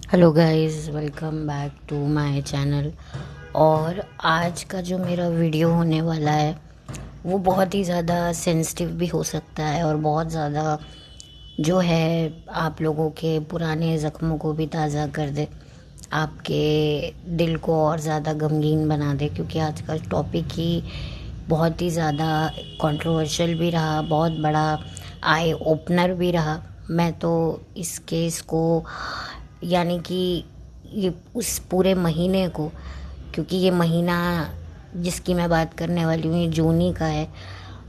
Hello guys, welcome back to my channel. और आज का जो मेरा वीडियो होने वाला है वो बहुत ही ज़्यादा सेंसिटिव भी हो सकता है और बहुत ज़्यादा जो है आप लोगों के पुराने ज़ख्मों को भी ताज़ा कर दे, आपके दिल को और ज़्यादा गमगीन बना दे, क्योंकि आज का टॉपिक ही बहुत ही ज़्यादा कंट्रोवर्शियल भी रहा, बहुत बड़ा आई ओपनर भी रहा। मैं तो इस केस को यानी कि ये उस पूरे महीने को, क्योंकि ये महीना जिसकी मैं बात करने वाली हूँ ये जून ही का है,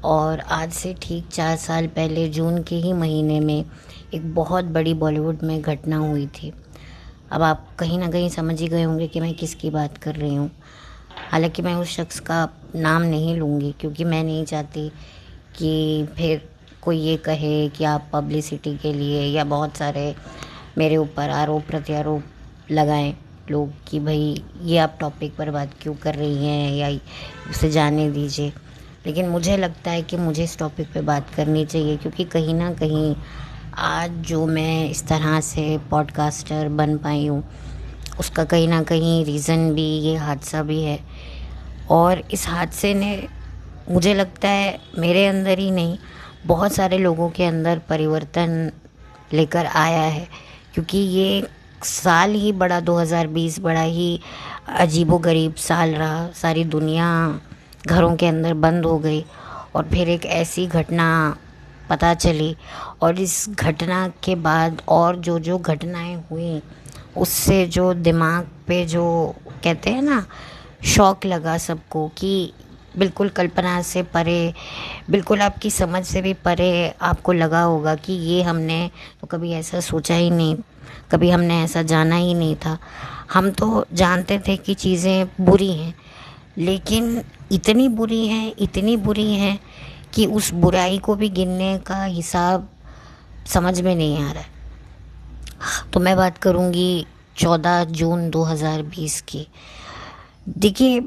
और आज से ठीक 4 साल पहले जून के ही महीने में एक बहुत बड़ी बॉलीवुड में घटना हुई थी। अब आप कहीं ना कहीं समझ ही गए होंगे कि मैं किसकी बात कर रही हूँ। हालांकि मैं उस शख्स का नाम नहीं लूँगी, क्योंकि मैं नहीं चाहती कि फिर कोई ये कहे कि आप पब्लिसिटी के लिए या बहुत सारे मेरे ऊपर आरोप प्रत्यारोप लगाएं लोग कि भाई ये आप टॉपिक पर बात क्यों कर रही हैं या उसे जाने दीजिए। लेकिन मुझे लगता है कि मुझे इस टॉपिक पे बात करनी चाहिए, क्योंकि कहीं ना कहीं आज जो मैं इस तरह से पॉडकास्टर बन पाई हूँ उसका कहीं ना कहीं रीज़न भी ये हादसा भी है। और इस हादसे ने, मुझे लगता है मेरे अंदर ही नहीं, बहुत सारे लोगों के अंदर परिवर्तन लेकर आया है। क्योंकि ये साल ही बड़ा 2020 बड़ा ही अजीबोगरीब साल रहा। सारी दुनिया घरों के अंदर बंद हो गई और फिर एक ऐसी घटना पता चली, और इस घटना के बाद और जो जो घटनाएं हुई उससे जो दिमाग पे जो कहते हैं ना शॉक लगा सबको, कि बिल्कुल कल्पना से परे, बिल्कुल आपकी समझ से भी परे आपको लगा होगा कि ये हमने तो कभी ऐसा सोचा ही नहीं, कभी हमने ऐसा जाना ही नहीं था। हम तो जानते थे कि चीज़ें बुरी हैं, लेकिन इतनी बुरी हैं कि उस बुराई को भी गिनने का हिसाब समझ में नहीं आ रहा है। तो मैं बात करूँगी 14 जून 2020 की। देखिए,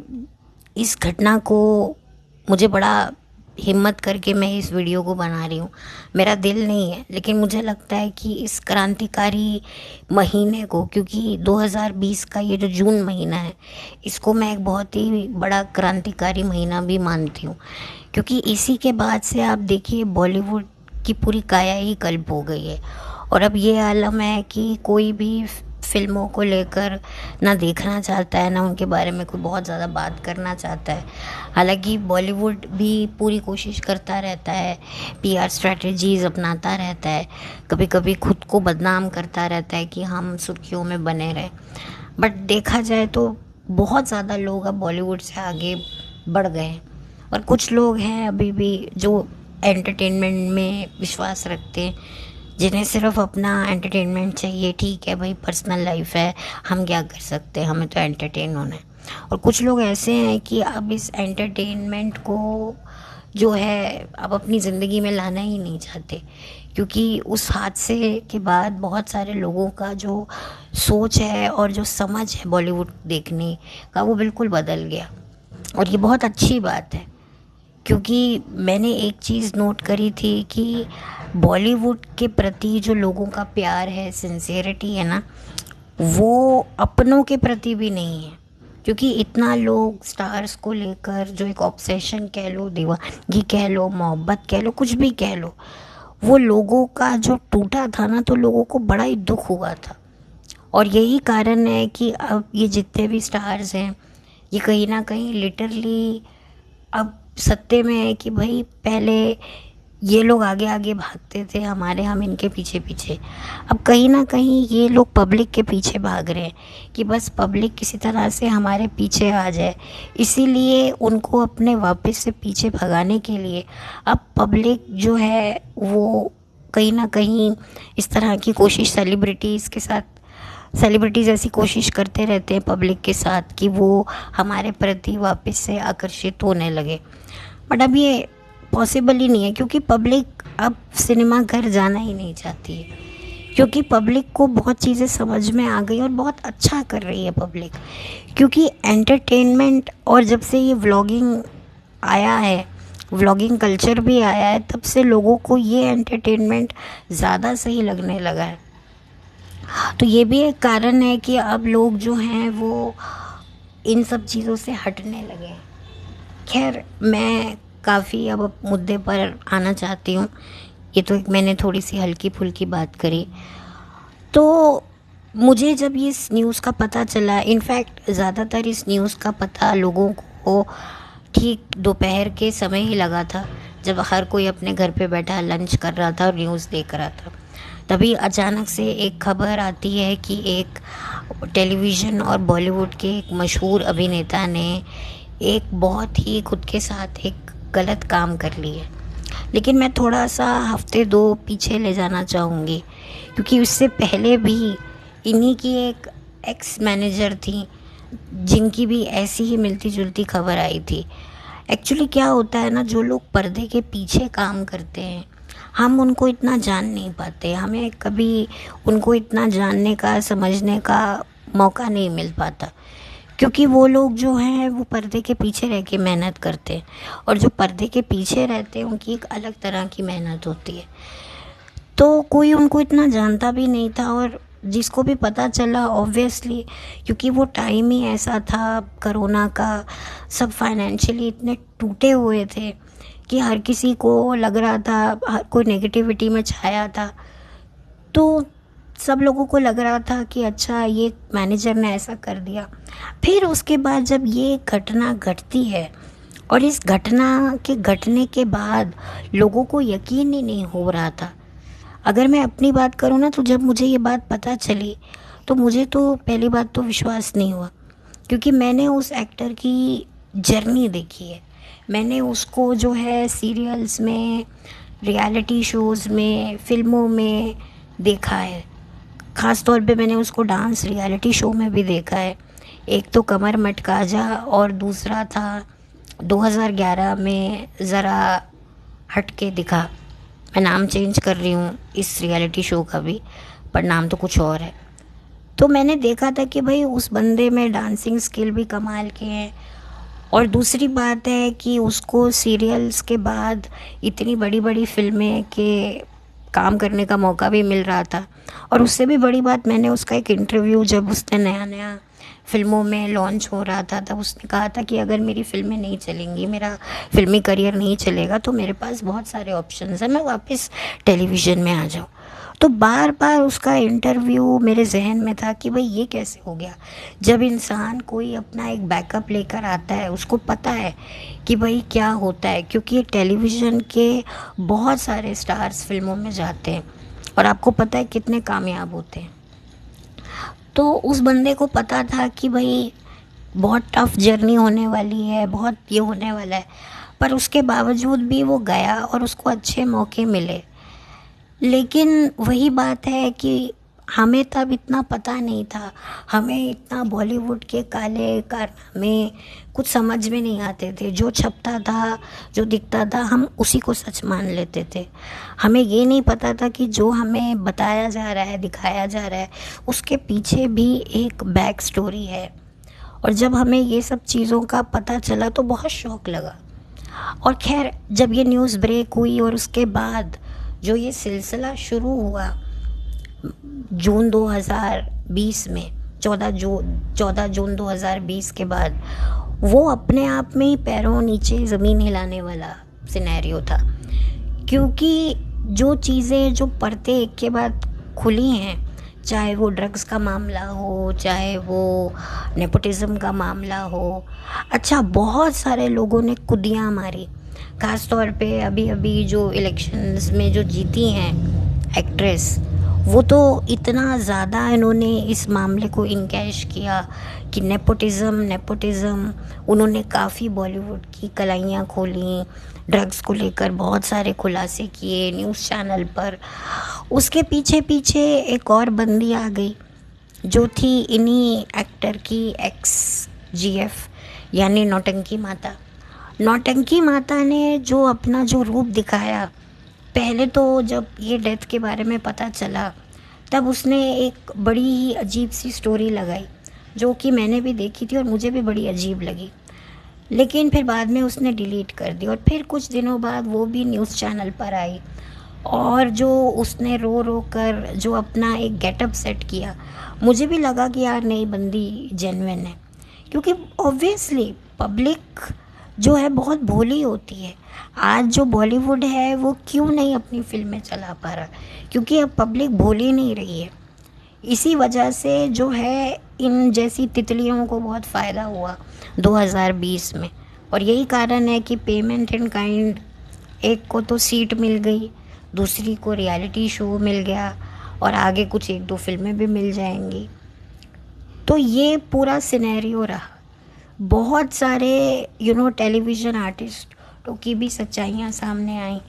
इस घटना को मुझे बड़ा हिम्मत करके मैं इस वीडियो को बना रही हूँ। मेरा दिल नहीं है, लेकिन मुझे लगता है कि इस क्रांतिकारी महीने को, क्योंकि 2020 का ये जो जून महीना है इसको मैं एक बहुत ही बड़ा क्रांतिकारी महीना भी मानती हूँ। क्योंकि इसी के बाद से आप देखिए बॉलीवुड की पूरी काया ही कल्प हो गई है, और अब ये आलम है कि कोई भी फिल्मों को लेकर ना देखना चाहता है, ना उनके बारे में कोई बहुत ज़्यादा बात करना चाहता है। हालांकि बॉलीवुड भी पूरी कोशिश करता रहता है, पीआर स्ट्रेटजीज़ अपनाता रहता है, कभी कभी खुद को बदनाम करता रहता है कि हम सुर्खियों में बने रहें। बट देखा जाए तो बहुत ज़्यादा लोग अब बॉलीवुड से आगे बढ़ गए हैं, और कुछ लोग हैं अभी भी जो एंटरटेनमेंट में विश्वास रखते हैं, जिन्हें सिर्फ अपना एंटरटेनमेंट चाहिए। ठीक है भाई, पर्सनल लाइफ है, हम क्या कर सकते हैं, हमें तो एंटरटेन होना है। और कुछ लोग ऐसे हैं कि अब इस एंटरटेनमेंट को जो है अब अपनी ज़िंदगी में लाना ही नहीं चाहते, क्योंकि उस हादसे के बाद बहुत सारे लोगों का जो सोच है और जो समझ है बॉलीवुड देखने का वो बिल्कुल बदल गया। और ये बहुत अच्छी बात है, क्योंकि मैंने एक चीज़ नोट करी थी कि बॉलीवुड के प्रति जो लोगों का प्यार है, सिंसेरिटी है ना, वो अपनों के प्रति भी नहीं है। क्योंकि इतना लोग स्टार्स को लेकर जो एक ऑब्सेशन कह लो, दीवानगी कह लो, मोहब्बत कह लो, कुछ भी कह लो, वो लोगों का जो टूटा था ना, तो लोगों को बड़ा ही दुख हुआ था। और यही कारण है कि अब ये जितने भी स्टार्स हैं ये कहीं ना कहीं लिटरली अब सत्य में है कि भाई पहले ये लोग आगे आगे भागते थे हमारे, हम इनके पीछे पीछे। अब कहीं ना कहीं ये लोग पब्लिक के पीछे भाग रहे हैं कि बस पब्लिक किसी तरह से हमारे पीछे आ जाए। इसीलिए उनको अपने वापस से पीछे भगाने के लिए अब पब्लिक जो है वो कहीं ना कहीं इस तरह की कोशिश सेलिब्रिटीज़ ऐसी कोशिश करते रहते हैं पब्लिक के साथ कि वो हमारे प्रति वापस से आकर्षित होने लगे। बट अब ये पॉसिबल ही नहीं है, क्योंकि पब्लिक अब सिनेमा घर जाना ही नहीं चाहती है, क्योंकि पब्लिक को बहुत चीज़ें समझ में आ गई और बहुत अच्छा कर रही है पब्लिक। क्योंकि एंटरटेनमेंट, और जब से ये व्लॉगिंग आया है, व्लॉगिंग कल्चर भी आया है, तब से लोगों को ये एंटरटेनमेंट ज़्यादा सही लगने लगा है। तो ये भी एक कारण है कि अब लोग जो हैं वो इन सब चीज़ों से हटने लगे हैं। खैर, मैं काफ़ी अब मुद्दे पर आना चाहती हूँ। ये तो एक मैंने थोड़ी सी हल्की फुल्की बात करी। तो मुझे जब ये इस न्यूज़ का पता चला, इनफैक्ट ज़्यादातर इस न्यूज़ का पता लोगों को ठीक दोपहर के समय ही लगा था, जब हर कोई अपने घर पे बैठा लंच कर रहा था और न्यूज़ देख रहा था। तभी अचानक से एक खबर आती है कि एक टेलीविज़न और बॉलीवुड के एक मशहूर अभिनेता ने एक बहुत ही खुद के साथ एक गलत काम कर ली है। लेकिन मैं थोड़ा सा हफ्ते 2 पीछे ले जाना चाहूँगी, क्योंकि उससे पहले भी इन्हीं की एक एक्स मैनेजर थी, जिनकी भी ऐसी ही मिलती जुलती खबर आई थी। एक्चुअली क्या होता है ना, जो लोग पर्दे के पीछे काम करते हैं, हम उनको इतना जान नहीं पाते, हमें कभी उनको इतना जानने का, समझने का मौका नहीं मिल पाता, क्योंकि वो लोग जो हैं वो पर्दे के पीछे रह के मेहनत करते हैं, और जो पर्दे के पीछे रहते हैं उनकी एक अलग तरह की मेहनत होती है। तो कोई उनको इतना जानता भी नहीं था, और जिसको भी पता चला ऑब्वियसली, क्योंकि वो टाइम ही ऐसा था कोरोना का, सब फाइनेंशियली इतने टूटे हुए थे कि हर किसी को लग रहा था, हर कोई नेगेटिविटी में छाया था। तो सब लोगों को लग रहा था कि अच्छा, ये मैनेजर ने ऐसा कर दिया। फिर उसके बाद जब ये घटना घटती है, और इस घटना के घटने के बाद लोगों को यकीन ही नहीं हो रहा था। अगर मैं अपनी बात करूँ ना, तो जब मुझे ये बात पता चली तो मुझे तो पहली बात तो विश्वास नहीं हुआ, क्योंकि मैंने उस एक्टर की जर्नी देखी है। मैंने उसको जो है सीरियल्स में, रियलिटी शोज़ में, फ़िल्मों में देखा है। ख़ास तौर पे मैंने उसको डांस रियलिटी शो में भी देखा है। एक तो कमर मटकाजा, और दूसरा था 2011 में ज़रा हट के दिखा। मैं नाम चेंज कर रही हूँ इस रियलिटी शो का भी, पर नाम तो कुछ और है। तो मैंने देखा था कि भाई उस बंदे में डांसिंग स्किल भी कमाल के हैं, और दूसरी बात है कि उसको सीरियल्स के बाद इतनी बड़ी बड़ी फिल्में के काम करने का मौका भी मिल रहा था। और उससे भी बड़ी बात, मैंने उसका एक इंटरव्यू, जब उसने नया नया फ़िल्मों में लॉन्च हो रहा था, तब उसने कहा था कि अगर मेरी फ़िल्में नहीं चलेंगी, मेरा फ़िल्मी करियर नहीं चलेगा, तो मेरे पास बहुत सारे ऑप्शंस हैं, मैं वापस टेलीविज़न में आ जाऊँ। तो बार बार उसका इंटरव्यू मेरे जहन में था कि भाई ये कैसे हो गया। जब इंसान कोई अपना एक बैकअप लेकर आता है, उसको पता है कि भाई क्या होता है, क्योंकि टेलीविज़न के बहुत सारे स्टार्स फिल्मों में जाते हैं, और आपको पता है कितने कामयाब होते हैं। तो उस बंदे को पता था कि भाई बहुत टफ जर्नी होने वाली है, बहुत ये होने वाला है, पर उसके बावजूद भी वो गया और उसको अच्छे मौके मिले। लेकिन वही बात है कि हमें तब इतना पता नहीं था, हमें इतना बॉलीवुड के काले कारनामे कुछ समझ में नहीं आते थे। जो छपता था, जो दिखता था, हम उसी को सच मान लेते थे। हमें ये नहीं पता था कि जो हमें बताया जा रहा है, दिखाया जा रहा है, उसके पीछे भी एक बैक स्टोरी है। और जब हमें ये सब चीज़ों का पता चला तो बहुत शौक़ लगा। और खैर, जब ये न्यूज़ ब्रेक हुई और उसके बाद जो ये सिलसिला शुरू हुआ जून 2020 में, 14 जून 2020 के बाद, वो अपने आप में ही पैरों नीचे ज़मीन हिलाने वाला सिनेरियो था। क्योंकि जो चीज़ें जो पर्दे एक के बाद खुली हैं, चाहे वो ड्रग्स का मामला हो, चाहे वो नेपोटिज़म का मामला हो, अच्छा बहुत सारे लोगों ने कुदियाँ मारी। ख़ास तौर पे अभी अभी जो इलेक्शंस में जो जीती हैं एक्ट्रेस, वो तो इतना ज़्यादा इन्होंने इस मामले को इनकैश किया कि नेपोटिज़म उन्होंने काफ़ी बॉलीवुड की कलाइयाँ खोली, ड्रग्स को लेकर बहुत सारे खुलासे किए न्यूज़ चैनल पर। उसके पीछे पीछे एक और बंदी आ गई जो थी इन्हीं एक्टर की एक्स जीएफ, यानी नौटंकी माता। नौटंकी माता ने जो अपना जो रूप दिखाया, पहले तो जब ये डेथ के बारे में पता चला तब उसने एक बड़ी ही अजीब सी स्टोरी लगाई, जो कि मैंने भी देखी थी और मुझे भी बड़ी अजीब लगी। लेकिन फिर बाद में उसने डिलीट कर दी, और फिर कुछ दिनों बाद वो भी न्यूज़ चैनल पर आई और जो उसने रो रो कर जो अपना एक गेटअप सेट किया, मुझे भी लगा कि यार नई बंदी जेन्युइन है। क्योंकि ऑब्वियसली पब्लिक जो है बहुत भोली होती है। आज जो बॉलीवुड है वो क्यों नहीं अपनी फिल्में चला पा रहा? क्योंकि अब पब्लिक भोली नहीं रही है। इसी वजह से जो है इन जैसी तितलियों को बहुत फ़ायदा हुआ 2020 में। और यही कारण है कि पेमेंट इन काइंड, एक को तो सीट मिल गई, दूसरी को रियलिटी शो मिल गया, और आगे कुछ 1-2 फिल्में भी मिल जाएंगी। तो ये पूरा सिनेरियो रहा। बहुत सारे टेलीविज़न आर्टिस्टों की भी सच्चाइयाँ सामने आई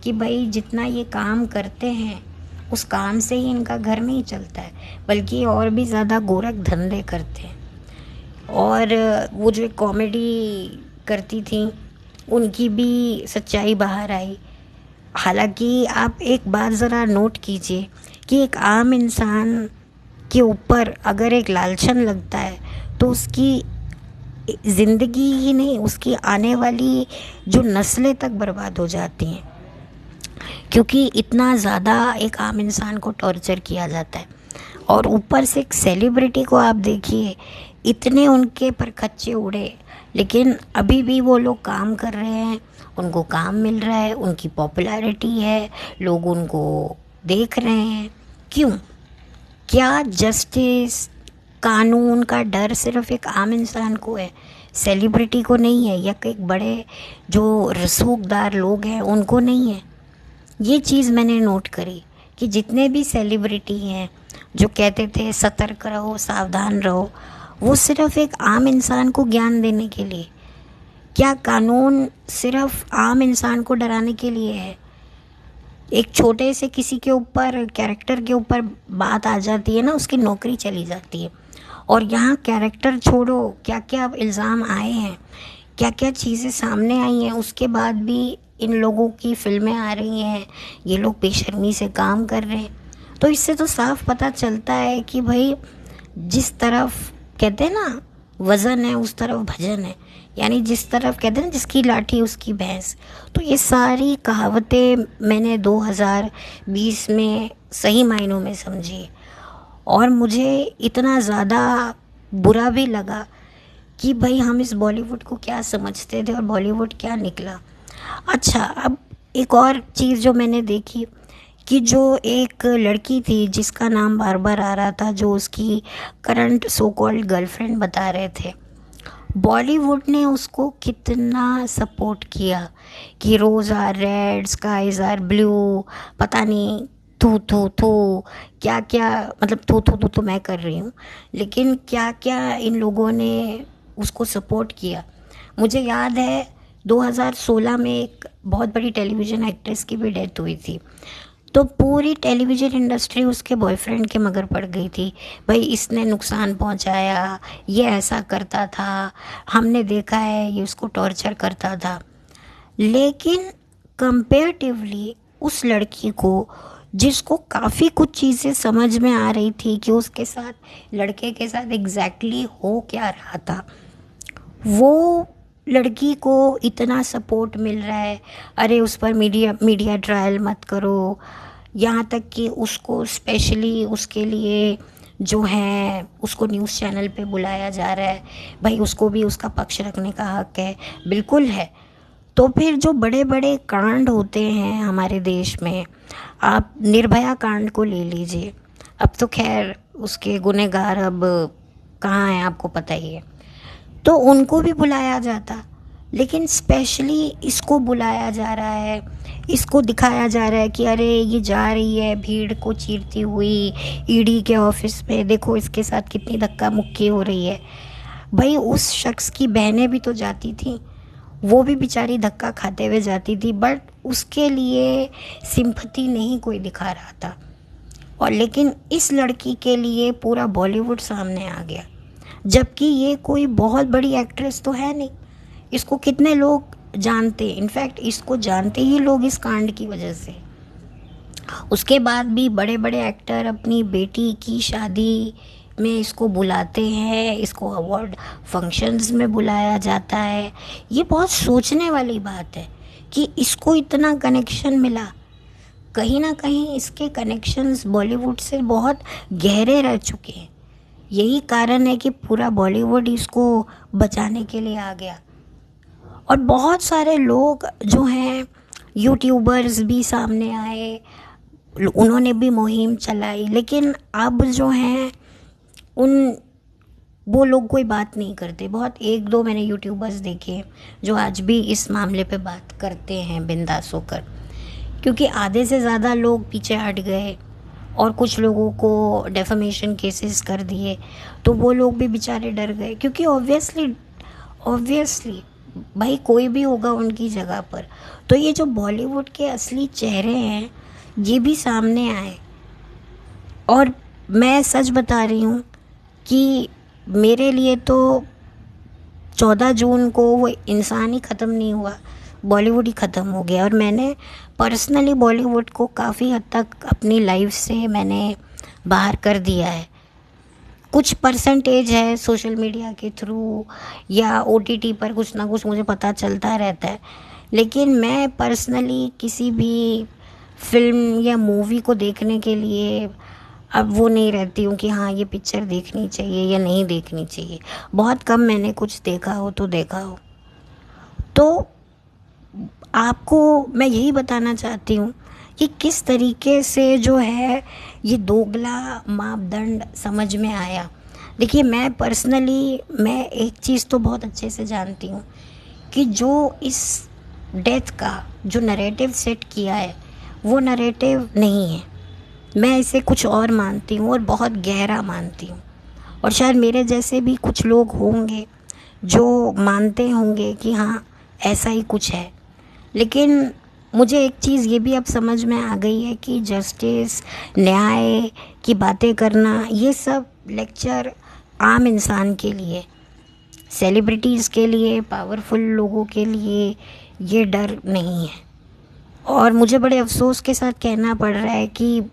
कि भाई जितना ये काम करते हैं उस काम से ही इनका घर नहीं चलता है, बल्कि और भी ज़्यादा गोरख धंधे करते हैं। और वो जो एक कॉमेडी करती थी उनकी भी सच्चाई बाहर आई। हालांकि आप एक बात ज़रा नोट कीजिए कि एक आम इंसान के ऊपर अगर एक लालचन लगता है तो उसकी ज़िंदगी ही नहीं, उसकी आने वाली जो नस्लें तक बर्बाद हो जाती हैं, क्योंकि इतना ज़्यादा एक आम इंसान को टॉर्चर किया जाता है। और ऊपर से एक सेलिब्रिटी को आप देखिए, इतने उनके पर खच्चे उड़े, लेकिन अभी भी वो लोग काम कर रहे हैं, उनको काम मिल रहा है, उनकी पॉपुलैरिटी है, लोग उनको देख रहे हैं। क्यों? क्या जस्टिस, कानून का डर सिर्फ एक आम इंसान को है, सेलिब्रिटी को नहीं है, या एक बड़े जो रसूखदार लोग हैं उनको नहीं है? ये चीज़ मैंने नोट करी कि जितने भी सेलिब्रिटी हैं जो कहते थे सतर्क रहो, सावधान रहो, वो सिर्फ एक आम इंसान को ज्ञान देने के लिए। क्या कानून सिर्फ आम इंसान को डराने के लिए है? एक छोटे से किसी के ऊपर, कैरेक्टर के ऊपर बात आ जाती है ना, उसकी नौकरी चली जाती है। और यहाँ कैरेक्टर छोड़ो, क्या क्या इल्ज़ाम आए हैं, क्या क्या चीज़ें सामने आई हैं, उसके बाद भी इन लोगों की फिल्में आ रही हैं, ये लोग बेशर्मी से काम कर रहे हैं। तो इससे तो साफ पता चलता है कि भाई जिस तरफ कहते हैं ना वज़न है उस तरफ भजन है, यानी जिस तरफ कहते हैं ना जिसकी लाठी उसकी भैंस। तो ये सारी कहावतें मैंने 2020 में सही मायनों में समझी। और मुझे इतना ज़्यादा बुरा भी लगा कि भाई हम इस बॉलीवुड को क्या समझते थे और बॉलीवुड क्या निकला। अच्छा, अब एक और चीज़ जो मैंने देखी कि जो एक लड़की थी जिसका नाम बार बार आ रहा था, जो उसकी करंट सो कॉल्ड गर्लफ्रेंड बता रहे थे, बॉलीवुड ने उसको कितना सपोर्ट किया कि rose are red, skies are blue, पता नहीं थू थू थू क्या क्या, मतलब थू थू थू तो मैं कर रही हूँ, लेकिन क्या क्या इन लोगों ने उसको सपोर्ट किया। मुझे याद है 2016 में एक बहुत बड़ी टेलीविज़न एक्ट्रेस की भी डेथ हुई थी, तो पूरी टेलीविज़न इंडस्ट्री उसके बॉयफ्रेंड के मगर पड़ गई थी। भाई इसने नुकसान पहुंचाया, ये ऐसा करता था, हमने देखा है ये उसको टॉर्चर करता था। लेकिन कंपेरेटिवली उस लड़की को, जिसको काफ़ी कुछ चीज़ें समझ में आ रही थी कि उसके साथ, लड़के के साथ एग्जैक्टली हो क्या रहा था, वो लड़की को इतना सपोर्ट मिल रहा है। अरे उस पर मीडिया ट्रायल मत करो, यहाँ तक कि उसको स्पेशली उसके लिए जो है उसको न्यूज़ चैनल पे बुलाया जा रहा है। भाई उसको भी उसका पक्ष रखने का हक है, बिल्कुल है। तो फिर जो बड़े बड़े कांड होते हैं हमारे देश में, आप निर्भया कांड को ले लीजिए, अब तो खैर उसके गुनहगार अब कहाँ हैं आपको पता ही है, तो उनको भी बुलाया जाता, लेकिन स्पेशली इसको बुलाया जा रहा है, इसको दिखाया जा रहा है कि अरे ये जा रही है भीड़ को चीरती हुई ईडी के ऑफिस में, देखो इसके साथ कितनी धक्का मुक्की हो रही है। भाई उस शख्स की बहनें भी तो जाती थी, वो भी बेचारी धक्का खाते हुए जाती थी, बट उसके लिए सिंपैथी नहीं कोई दिखा रहा था। और लेकिन इस लड़की के लिए पूरा बॉलीवुड सामने आ गया, जबकि ये कोई बहुत बड़ी एक्ट्रेस तो है नहीं। इसको कितने लोग जानते, इनफैक्ट इसको जानते ही लोग इस कांड की वजह से। उसके बाद भी बड़े बड़े एक्टर अपनी बेटी की शादी में इसको बुलाते हैं, इसको अवार्ड फंक्शंस में बुलाया जाता है। ये बहुत सोचने वाली बात है कि इसको इतना कनेक्शन मिला। कहीं ना कहीं इसके कनेक्शंस बॉलीवुड से बहुत गहरे रह चुके हैं। यही कारण है कि पूरा बॉलीवुड इसको बचाने के लिए आ गया। और बहुत सारे लोग जो हैं, यूट्यूबर्स भी सामने आए, उन्होंने भी मुहिम चलाई, लेकिन अब जो हैं वो लोग कोई बात नहीं करते। बहुत एक दो मैंने यूट्यूबर्स देखे जो आज भी इस मामले पे बात करते हैं बिंदास होकर, क्योंकि आधे से ज़्यादा लोग पीछे हट गए और कुछ लोगों को डेफेमेशन केसेस कर दिए, तो वो लोग भी बेचारे डर गए। क्योंकि ऑब्वियसली भाई कोई भी होगा उनकी जगह पर, तो ये जो बॉलीवुड के असली चेहरे हैं ये भी सामने आए। और मैं सच बता रही हूँ कि मेरे लिए तो 14 जून को वो इंसान ही ख़त्म नहीं हुआ, बॉलीवुड ही ख़त्म हो गया। और मैंने पर्सनली बॉलीवुड को काफ़ी हद तक अपनी लाइफ से मैंने बाहर कर दिया है। कुछ परसेंटेज है सोशल मीडिया के थ्रू या OTT पर कुछ ना कुछ मुझे पता चलता रहता है, लेकिन मैं पर्सनली किसी भी फिल्म या मूवी को देखने के लिए अब वो नहीं रहती हूँ कि हाँ ये पिक्चर देखनी चाहिए या नहीं देखनी चाहिए। बहुत कम मैंने कुछ देखा हो तो देखा हो। तो आपको मैं यही बताना चाहती हूँ कि किस तरीके से जो है ये दोगला मापदंड समझ में आया। देखिए, मैं पर्सनली एक चीज़ तो बहुत अच्छे से जानती हूँ कि जो इस डेथ का जो नरेटिव सेट किया है वो नरेटिव नहीं है। मैं इसे कुछ और मानती हूँ और बहुत गहरा मानती हूँ। और शायद मेरे जैसे भी कुछ लोग होंगे जो मानते होंगे कि हाँ ऐसा ही कुछ है। लेकिन मुझे एक चीज़ ये भी अब समझ में आ गई है कि जस्टिस, न्याय की बातें करना, ये सब लेक्चर आम इंसान के लिए, सेलिब्रिटीज़ के लिए, पावरफुल लोगों के लिए ये डर नहीं है। और मुझे बड़े अफसोस के साथ कहना पड़ रहा है कि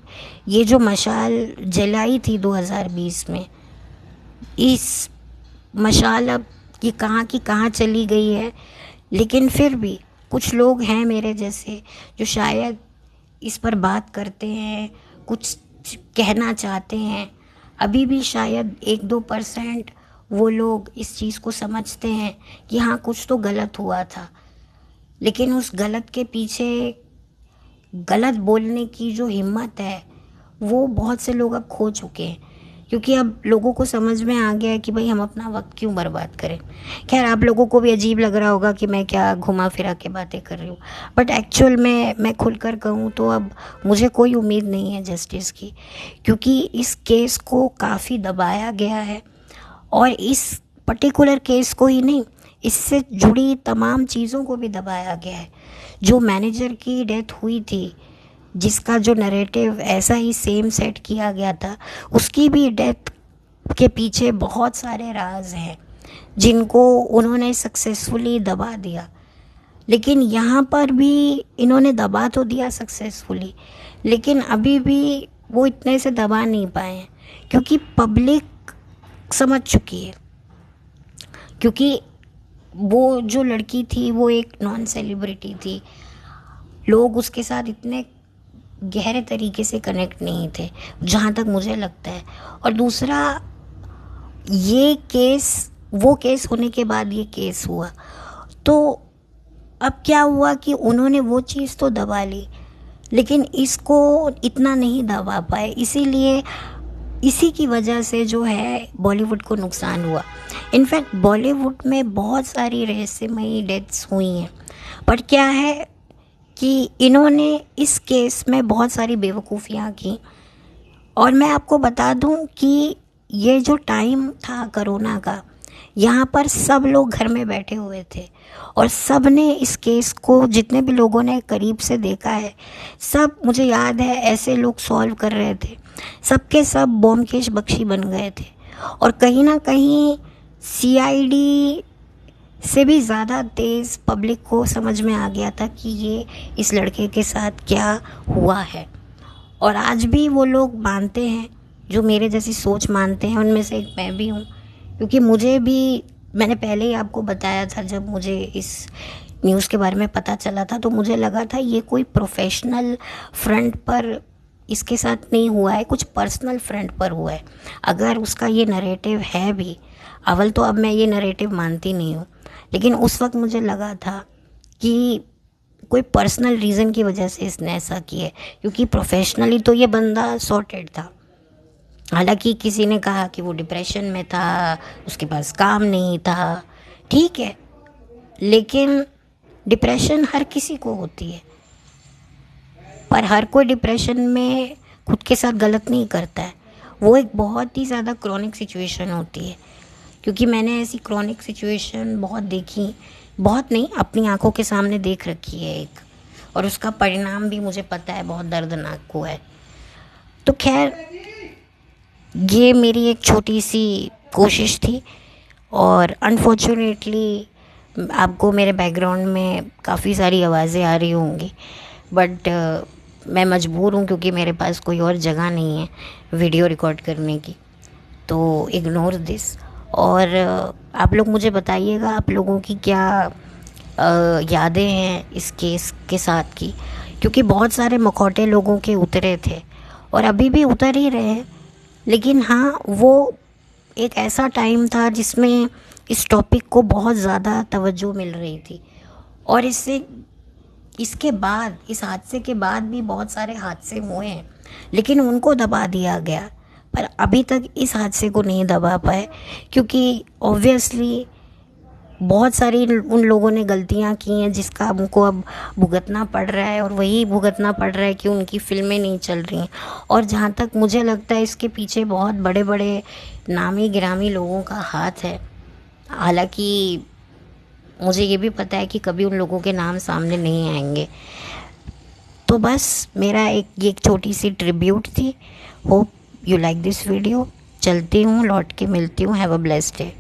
ये जो मशाल जलाई थी 2020 में, इस मशाल अब ये कहाँ की कहाँ चली गई है। लेकिन फिर भी कुछ लोग हैं मेरे जैसे जो शायद इस पर बात करते हैं, कुछ कहना चाहते हैं। अभी भी शायद 1-2% वो लोग इस चीज़ को समझते हैं कि हाँ कुछ तो गलत हुआ था, लेकिन उस गलत के पीछे गलत बोलने की जो हिम्मत है वो बहुत से लोग अब खो चुके हैं, क्योंकि अब लोगों को समझ में आ गया है कि भाई हम अपना वक्त क्यों बर्बाद करें। खैर, आप लोगों को भी अजीब लग रहा होगा कि मैं क्या घुमा फिरा के बातें कर रही हूँ, बट एक्चुअल में मैं खुलकर कहूँ तो अब मुझे कोई उम्मीद नहीं है जस्टिस की, क्योंकि इस केस को काफ़ी दबाया गया है। और इस पर्टिकुलर केस को ही नहीं, इससे जुड़ी तमाम चीज़ों को भी दबाया गया है। जो मैनेजर की डेथ हुई थी, जिसका जो नैरेटिव ऐसा ही सेम सेट किया गया था, उसकी भी डेथ के पीछे बहुत सारे राज हैं जिनको उन्होंने सक्सेसफुली दबा दिया। लेकिन यहाँ पर भी इन्होंने दबा तो दिया सक्सेसफुली, लेकिन अभी भी वो इतने से दबा नहीं पाए हैं, क्योंकि पब्लिक समझ चुकी है। क्योंकि वो जो लड़की थी वो एक नॉन सेलिब्रिटी थी, लोग उसके साथ इतने गहरे तरीके से कनेक्ट नहीं थे जहाँ तक मुझे लगता है। और दूसरा, ये केस, वो केस होने के बाद ये केस हुआ, तो अब क्या हुआ कि उन्होंने वो चीज़ तो दबा ली, लेकिन इसको इतना नहीं दबा पाए। इसीलिए इसी की वजह से जो है बॉलीवुड को नुकसान हुआ। इनफैक्ट बॉलीवुड में बहुत सारी रहस्यमयी डेथ्स हुई हैं, पर क्या है कि इन्होंने इस केस में बहुत सारी बेवकूफ़ियाँ की। और मैं आपको बता दूं कि ये जो टाइम था कोरोना का, यहाँ पर सब लोग घर में बैठे हुए थे और सब ने इस केस को, जितने भी लोगों ने करीब से देखा है, सब, मुझे याद है ऐसे लोग सॉल्व कर रहे थे, सबके सब ब्योमकेश बख्शी बन गए थे। और कहीं ना कहीं CID से भी ज़्यादा तेज़ पब्लिक को समझ में आ गया था कि ये इस लड़के के साथ क्या हुआ है। और आज भी वो लोग मानते हैं, जो मेरे जैसी सोच मानते हैं, उनमें से एक मैं भी हूँ। क्योंकि मुझे भी, मैंने पहले ही आपको बताया था, जब मुझे इस न्यूज़ के बारे में पता चला था तो मुझे लगा था ये कोई प्रोफेशनल फ्रंट पर इसके साथ नहीं हुआ है, कुछ पर्सनल फ्रंट पर हुआ है। अगर उसका ये नरेटिव है भी, अव्वल तो अब मैं ये नरेटिव मानती नहीं हूँ, लेकिन उस वक्त मुझे लगा था कि कोई पर्सनल रीज़न की वजह से इसने ऐसा किया है, क्योंकि प्रोफेशनली तो ये बंदा सॉर्टेड था। हालांकि किसी ने कहा कि वो डिप्रेशन में था, उसके पास काम नहीं था, ठीक है, लेकिन डिप्रेशन हर किसी को होती है, पर हर कोई डिप्रेशन में खुद के साथ गलत नहीं करता है। वो एक बहुत ही ज़्यादा क्रॉनिक सिचुएशन होती है, क्योंकि मैंने ऐसी क्रॉनिक सिचुएशन बहुत देखी, बहुत नहीं, अपनी आंखों के सामने देख रखी है एक, और उसका परिणाम भी मुझे पता है, बहुत दर्दनाक हुआ है। तो खैर, ये मेरी एक छोटी सी कोशिश थी, और अनफॉर्चुनेटली आपको मेरे बैकग्राउंड में काफ़ी सारी आवाज़ें आ रही होंगी, बट मैं मजबूर हूँ क्योंकि मेरे पास कोई और जगह नहीं है वीडियो रिकॉर्ड करने की, तो इग्नोर दिस। और आप लोग मुझे बताइएगा आप लोगों की क्या यादें हैं इस केस के साथ की, क्योंकि बहुत सारे मुखौटे लोगों के उतरे थे और अभी भी उतर ही रहे हैं। लेकिन हाँ, वो एक ऐसा टाइम था जिसमें इस टॉपिक को बहुत ज़्यादा तवज्जो मिल रही थी, और इसके बाद, इस हादसे के बाद भी बहुत सारे हादसे हुए हैं, लेकिन उनको दबा दिया गया, पर अभी तक इस हादसे को नहीं दबा पाए, क्योंकि ऑब्वियसली बहुत सारी उन लोगों ने गलतियां की हैं जिसका उनको अब भुगतना पड़ रहा है, और वही भुगतना पड़ रहा है कि उनकी फिल्में नहीं चल रही हैं। और जहाँ तक मुझे लगता है इसके पीछे बहुत बड़े बड़े नामी गिरामी लोगों का हाथ है। हालांकि मुझे ये भी पता है कि कभी उन लोगों के नाम सामने नहीं आएंगे। तो बस मेरा ये एक छोटी सी ट्रिब्यूट थी। Hope you like this video. चलती हूँ, लौट के मिलती हूँ। Have a blessed day.